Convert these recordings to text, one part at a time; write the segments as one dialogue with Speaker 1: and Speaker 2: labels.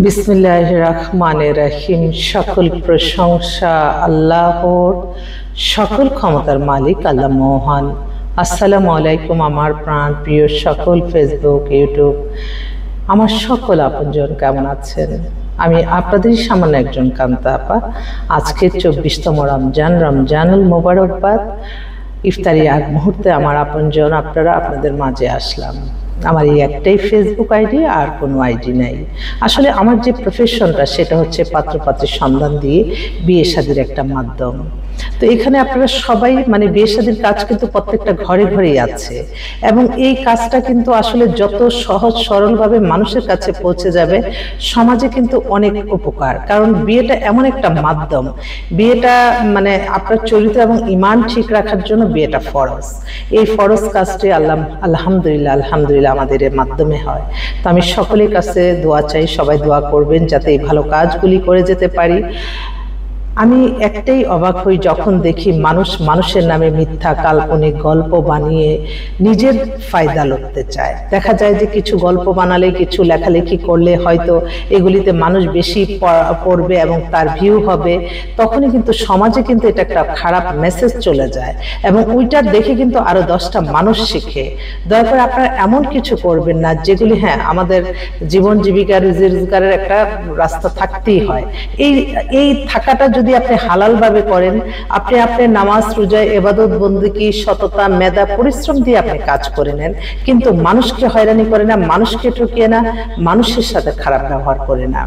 Speaker 1: বিসমিল্লাহির রহমানির রহিম। সকল প্রশংসা আল্লাহর, সকল ক্ষমতার মালিক আল্লাহ মহান। আসসালামু আলাইকুম আমার প্রাণ প্রিয় সকল ফেসবুক, ইউটিউব, আমার সকল আপনজন কেমন আছেন? আমি আপনাদের সামান্য একজন কান্তা আপা। আজকে 24তম রমজানুল মোবারকবাদ ইফতারি আগ মুহূর্তে আমার আপনজন আপনাদের মাঝে আসলাম। আমার এই একটাই ফেসবুক আইডি, আর কোনো আইডি নাই। আসলে আমার যে প্রফেশনটা সেটা হচ্ছে পাত্রপাত্রীর সন্ধান দিয়ে বিয়ে শাদীর একটা মাধ্যম। তো এখানে আপনারা সবাই বিয়ে শাদীর কাজ কিন্তু প্রত্যেকটা ঘরে ঘরেই আছে, এবং এই কাজটা কিন্তু আসলে যত সহজ সরলভাবে মানুষের কাছে পৌঁছে যাবে সমাজে কিন্তু অনেক উপকার। কারণ বিয়েটা এমন একটা মাধ্যম, বিয়েটা আপনার চরিত্র এবং ঈমান ঠিক রাখার জন্য বিয়েটা ফরজ। এই ফরজ কাজটি আলহামদুলিল্লাহ আমাদের এর মাধ্যমে হয়। তো আমি সকলের কাছে দোয়া চাই, সবাই দোয়া করবেন যাতে এই ভালো কাজগুলি করে যেতে পারি। আমি একটাই অবাক হই যখন দেখি মানুষের নামে মিথ্যা কাল্পনিক গল্প বানিয়ে নিজের ফায়দা লুটতে চায়। দেখা যায় যে কিছু গল্প বানালে, কিছু লেখালেখি করলে হয়তো এগুলিতে মানুষ বেশি পড়বে এবং তার ভিউ হবে, তখনই কিন্তু সমাজে কিন্তু এটা একটা খারাপ মেসেজ চলে যায়, এবং ওইটার দেখে কিন্তু আরো 10টা মানুষ শিখে। দয়া করে আপনারা এমন কিছু করবেন না যেগুলি আমাদের জীবন জীবিকা রুজি রোজগারের একটা রাস্তা থাকতেই হয়। এই থাকাটা যদি আপনি হালাল ভাবে করেন, আপনি নামাজ রোজা ইবাদত বন্দেগী সততা মেধা পরিশ্রম দিয়ে আপনি কাজ করে নেন, কিন্তু মানুষকে হয়রানি করে না, মানুষকে ঠকিয়ে না, মানুষের সাথে খারাপ ব্যবহার করে না।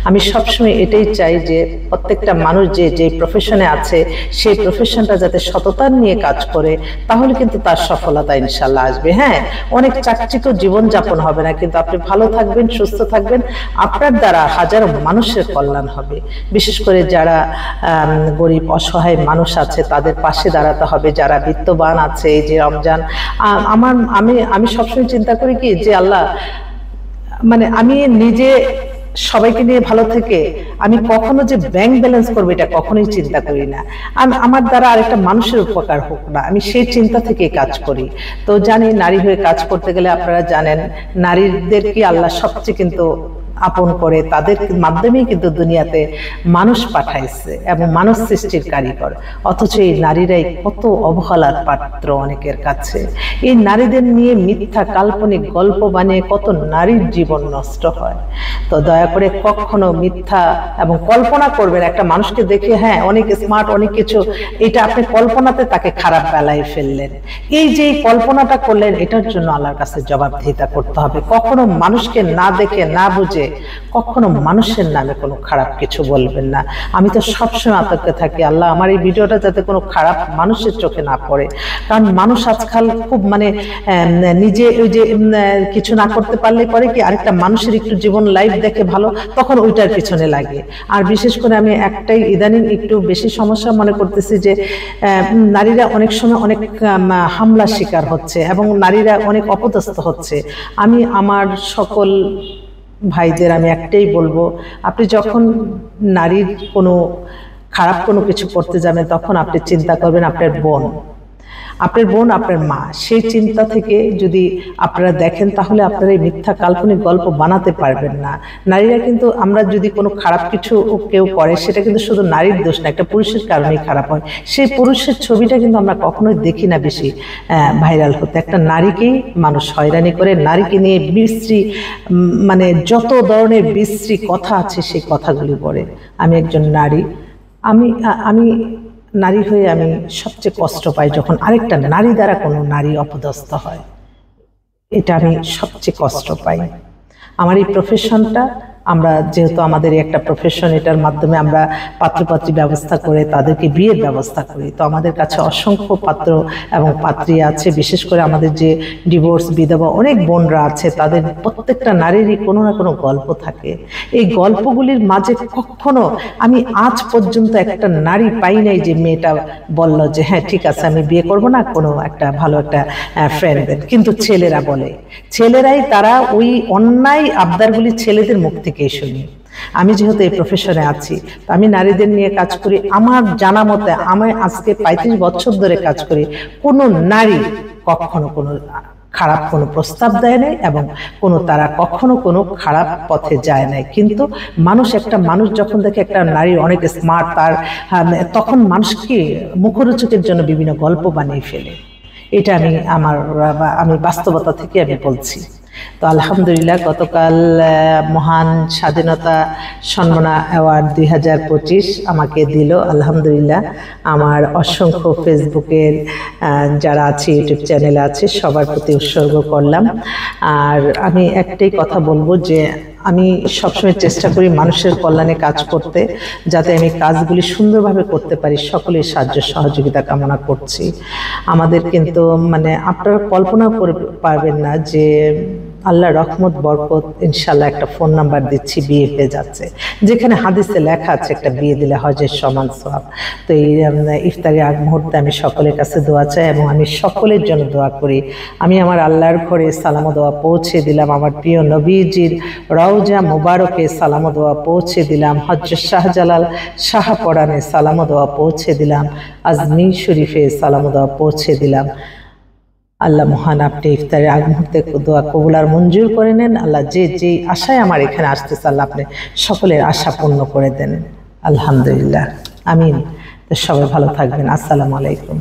Speaker 1: আমি সবসময় এটাই চাই যে প্রত্যেকটা মানুষ যে প্রফেশনে আছে সেই প্রফেশনটা যাতে সততা নিয়ে কাজ করে, তাহলে কিন্তু তার সফলতা ইনশাল্লাহ আসবে। হ্যাঁ, অনেক চাকচিক্য জীবন যাপন হবে না, কিন্তু আপনি ভালো থাকবেন, সুস্থ থাকবেন, আপনার দ্বারা হাজারো মানুষের কল্যাণ হবে। বিশেষ করে যারা গরিব অসহায় মানুষ আছে তাদের পাশে দাঁড়াতে হবে, যারা বিত্তবান আছে। এই যে রমজান, আমি সবসময় চিন্তা করি কি যে আল্লাহ, আমি নিজে সবাইকে নিয়ে ভালো থেকে আমি কখনো যে ব্যাংক ব্যালেন্স করবো এটা কখনোই চিন্তা করি না। আমার দ্বারা আরেকটা মানুষের উপকার হোক না, আমি সেই চিন্তা থেকে কাজ করি। তো জানি নারী হয়ে কাজ করতে গেলে আপনারা জানেন নারীদেরকে আল্লাহ সবচেয়ে কিন্তু আপন করে, তাদের মাধ্যমেই কিন্তু দুনিয়াতে মানুষ পাঠাইছে এবং মানুষ সৃষ্টির কারিগর। অথচ এই নারীরাই কত অবহেলার পাত্র অনেকের কাছে। এই নারীদের নিয়ে মিথ্যা কাল্পনিক গল্প বানিয়ে কত নারীর জীবন নষ্ট হয়। তো দয়া করে কখনো মিথ্যা এবং কল্পনা করবেন একটা মানুষকে দেখে, হ্যাঁ অনেক স্মার্ট অনেক কিছু, এটা আপনি কল্পনাতে তাকে খারাপ বেলায় ফেললেন। এই যে কল্পনাটা করলেন, এটার জন্য আল্লাহর কাছে জবাবদিহিতা করতে হবে। কখনো মানুষকে না দেখে না বুঝে কখনো মানুষের নামে কোনো খারাপ কিছু বলবেন না। আমি তো সবসময় আতঙ্কে থাকি, আল্লাহ আমার এই ভিডিওটা যাতে কোনো খারাপ মানুষের চোখে না পড়ে। কারণ মানুষ আজকাল খুব নিজে ওই যে কিছু না করতে পারলে পরে কি আরেকটা মানুষের একটু জীবন লাইফ দেখে ভালো, তখন ওইটার পিছনে লাগে। আর বিশেষ করে আমি একটাই ইদানিং একটু বেশি সমস্যা মনে করতেছি যে নারীরা অনেক সময় অনেক হামলার শিকার হচ্ছে এবং নারীরা অনেক অপদস্থ হচ্ছে। আমি আমার সকল ভাইদের আমি একটাই বলবো, আপনি যখন নারীর কোনো খারাপ কোনো কিছু করতে যাবেন, তখন আপনি চিন্তা করবেন আপনার বোন, আপনার মা। সেই চিন্তা থেকে যদি আপনারা দেখেন, তাহলে আপনারা এই মিথ্যা কাল্পনিক গল্প বানাতে পারবেন না। নারীরা কিন্তু, আমরা যদি কোনো খারাপ কিছু কেউ করে, সেটা কিন্তু শুধু নারীর দোষ না, একটা পুরুষের কারণেই খারাপ হয়। সেই পুরুষের ছবিটা কিন্তু আমরা কখনোই দেখি না বেশি ভাইরাল হতে। একটা নারীকেই মানুষ হয়রানি করে, নারীকে নিয়ে বিশ্রী যত ধরনের বিশ্রী কথা আছে সেই কথাগুলি বলে। আমি একজন নারী, আমি নারী হয়ে আমি সবচেয়ে কষ্ট পাই যখন আরেকটা নারী দ্বারা কোনো নারী অপদস্থ হয়। এটা আমি সবচেয়ে কষ্ট পাই। আমার এই প্রফেশনটা, আমরা যেহেতু আমাদের একটা প্রফেশন, এটার মাধ্যমে আমরা পাত্রপাত্রী ব্যবস্থা করে তাদেরকে বিয়ের ব্যবস্থা করি। তো আমাদের কাছে অসংখ্য পাত্র এবং পাত্রী আছে। বিশেষ করে আমাদের যে ডিভোর্স বিধবা অনেক বোনরা আছে, তাদের প্রত্যেকটা নারীরই কোনো না কোনো গল্প থাকে। এই গল্পগুলির মাঝে কখনো আমি আজ পর্যন্ত একটা নারী পাই নাই যে মেয়েটা বলল যে হ্যাঁ ঠিক আছে আমি বিয়ে করব না, কোনো একটা ভালো একটা ফ্রেন্ড দেন। কিন্তু ছেলেরা বলে, ছেলেরাই তারা ওই অন্যায় আবদারগুলি ছেলেদের মুখ থেকে শুনি। আমি যেহেতু এই প্রফেশনে আছি, আমি নারীদের নিয়ে কাজ করি। আমার জানা মতে আমি আজকে 35 বছর ধরে কাজ করি, কোনো নারী কখনো কোনো খারাপ কোনো প্রস্তাব দেয় নাই এবং তারা কখনো কোনো খারাপ পথে যায় নাই। কিন্তু একটা মানুষ যখন দেখে একটা নারী অনেক স্মার্ট, তখন মানুষ কি মুখরোচকের জন্য বিভিন্ন গল্প বানিয়ে ফেলে। এটা আমি বাস্তবতা থেকে আমি বলছি। তো আলহামদুলিল্লাহ, গতকাল মহান স্বাধীনতা সম্মাননা অ্যাওয়ার্ড 2025 আমাকে দিল। আলহামদুলিল্লাহ, আমার অসংখ্য ফেসবুকের যারা আছে, ইউটিউব চ্যানেল আছে, সবার প্রতি উৎসর্গ করলাম। আর আমি একটাই কথা বলবো যে আমি সবসময় চেষ্টা করি মানুষের কল্যাণে কাজ করতে, যাতে আমি কাজগুলি সুন্দরভাবে করতে পারি। সকলের সাহায্য সহযোগিতা কামনা করছি। আমাদের কিন্তু আপনারা কল্পনা করে পারবেন না যে আল্লাহর রহমত বরকত, ইনশাল্লাহ একটা ফোন নাম্বার দিচ্ছি, বিয়ে হয়ে যাচ্ছে। যেখানে হাদিসে লেখা আছে একটা বিয়ে দিলে হজের সমান সওয়াব। তো এই ইফতারের আগ মুহূর্তে আমি সকলের কাছে দোয়া চাই এবং আমি সকলের জন্য দোয়া করি। আমি আমার আল্লাহর ঘরে সালাম দোয়া পৌঁছে দিলাম, আমার প্রিয় নবীজির রওজা মুবারকে সালাম দোয়া পৌঁছে দিলাম, হযরত শাহজালাল শাহপরানে সালাম দোয়া পৌঁছে দিলাম, আজমির শরীফে সালাম দোয়া পৌঁছে দিলাম। আল্লাহ মহান, আপনি ইফতারের আগ মুহূর্তে দোয়া কবুল আর মঞ্জুর করে নেন। আল্লাহ যে আশায় আমার এখানে আসতেছে, আল্লাহ আপনি সকলের আশা পূর্ণ করে দেন। আলহামদুলিল্লাহ, আমিন। তো সবাই ভালো থাকবেন। আসসালামু আলাইকুম।